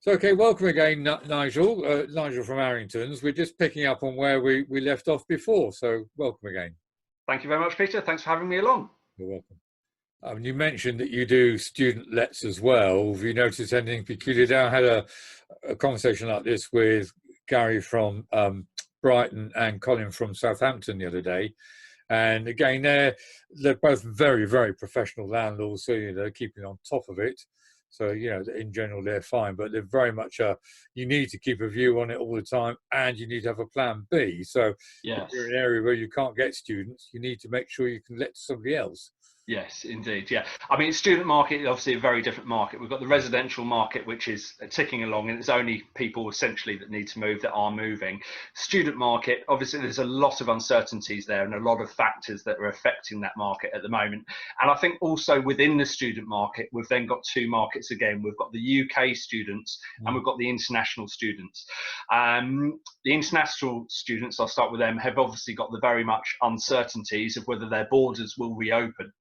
So, okay, welcome again, Nigel. Nigel from Arington's. We're just picking up on where we left off before. So, welcome again. Thank you very much, Peter. Thanks for having me along. You're welcome. You mentioned that you do student lets as well. Have you noticed anything peculiar there? I had a conversation like this with Gary from Brighton and Colin from Southampton the other day. And again, they're both very, very professional landlords, so they're keeping on top of it. So, in general, they're fine, but they're very much you need to keep a view on it all the time, and you need to have a plan B. So Yes. if you're in an area where you can't get students, you need to make sure you can let to somebody else. Yes, indeed. Yeah. I mean, student market is obviously a very different market. We've got the residential market, which is ticking along, and it's only people essentially that need to move that are moving. Student market, obviously, there's a lot of uncertainties there and a lot of factors that are affecting that market at the moment. And I think also within the student market, we've then got two markets again. We've got the UK students and we've got the international students. The international students, I'll start with them, have obviously got the very much uncertainties of whether their borders will reopen.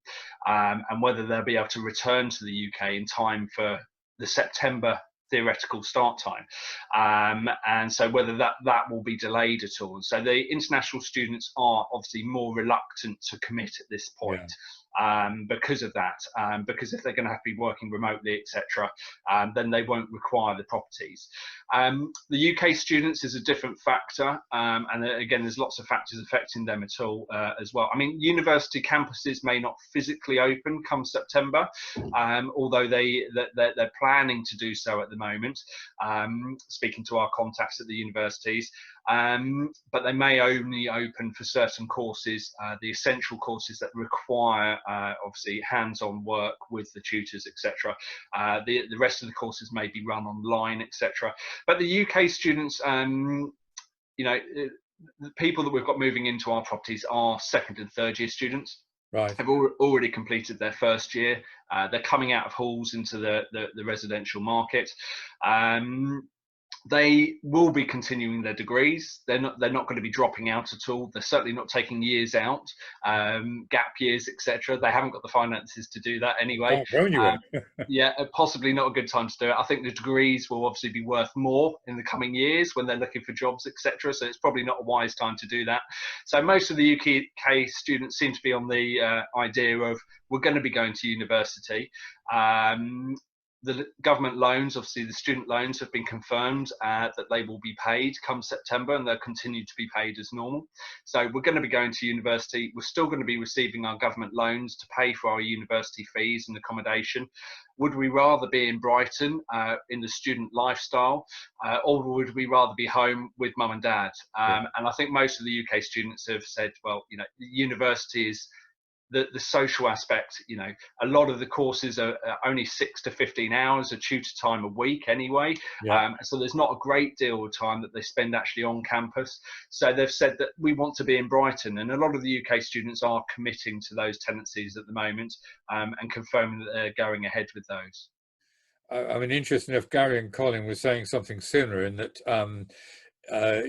And whether they'll be able to return to the UK in time for the September theoretical start time, and so whether that will be delayed at all. So the international students are obviously more reluctant to commit at this point. Yeah. Because of that, because if they're going to have to be working remotely, etc., then they won't require the properties. The UK students is a different factor, and again, there's lots of factors affecting them at all as well. I mean, university campuses may not physically open come September, although they're planning to do so at the moment, speaking to our contacts at the universities. But they may only open for certain courses, the essential courses that require obviously hands-on work with the tutors, etc. The rest of the courses may be run online, etc. But the UK students, the people that we've got moving into our properties are second and third year students. Right. Have already completed their first year. They're coming out of halls into the residential market. They will be continuing their degrees. They're not going to be dropping out at all. They're certainly not taking years out, gap years, etc. They haven't got the finances to do that anyway. Yeah, possibly not a good time to do it. I think the degrees will obviously be worth more in the coming years when they're looking for jobs, etc. So it's probably not a wise time to do that. So most of the UK students seem to be on the idea of we're going to be going to university. The government loans, obviously the student loans, have been confirmed that they will be paid come September, and they'll continue to be paid as normal. So we're going to be going to university. We're still going to be receiving our government loans to pay for our university fees and accommodation. Would we rather be in Brighton in the student lifestyle, or would we rather be home with mum and dad? And I think most of the UK students have said, well, university is the social aspect. A lot of the courses are only 6 to 15 hours of tutor time a week anyway. So there's not a great deal of time that they spend actually on campus. So they've said that we want to be in Brighton, and a lot of the UK students are committing to those tenancies at the moment, and confirming that they're going ahead with those. I mean, interesting enough, Gary and Colin were saying something similar in that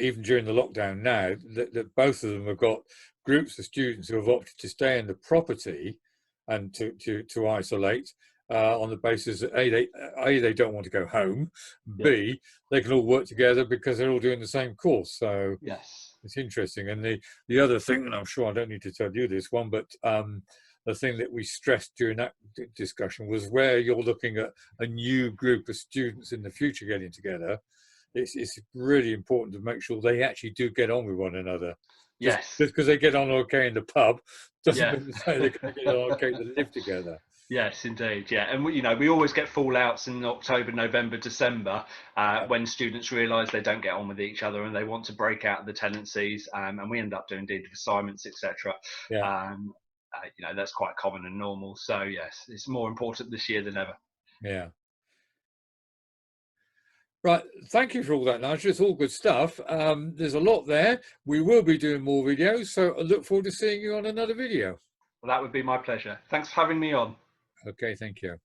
even during the lockdown now, that both of them have got groups of students who have opted to stay in the property and to isolate on the basis that A, they don't want to go home, B, they can all work together because they're all doing the same course. So yes, it's interesting. And the other thing, and I'm sure I don't need to tell you this one, but the thing that we stressed during that discussion was where you're looking at a new group of students in the future getting together, it's really important to make sure they actually do get on with one another. Just because they get on okay in the pub doesn't mean to say they're going to get on okay to live together. Yes, indeed. Yeah, and we always get fallouts in October, November, December when students realise they don't get on with each other and they want to break out of the tenancies, and we end up doing deed of assignments, etc. That's quite common and normal. So yes, it's more important this year than ever. Yeah. Right, thank you for all that, Nigel. It's all good stuff. There's a lot there. We will be doing more videos, so I look forward to seeing you on another video. Well, that would be my pleasure. Thanks for having me on. Okay, thank you.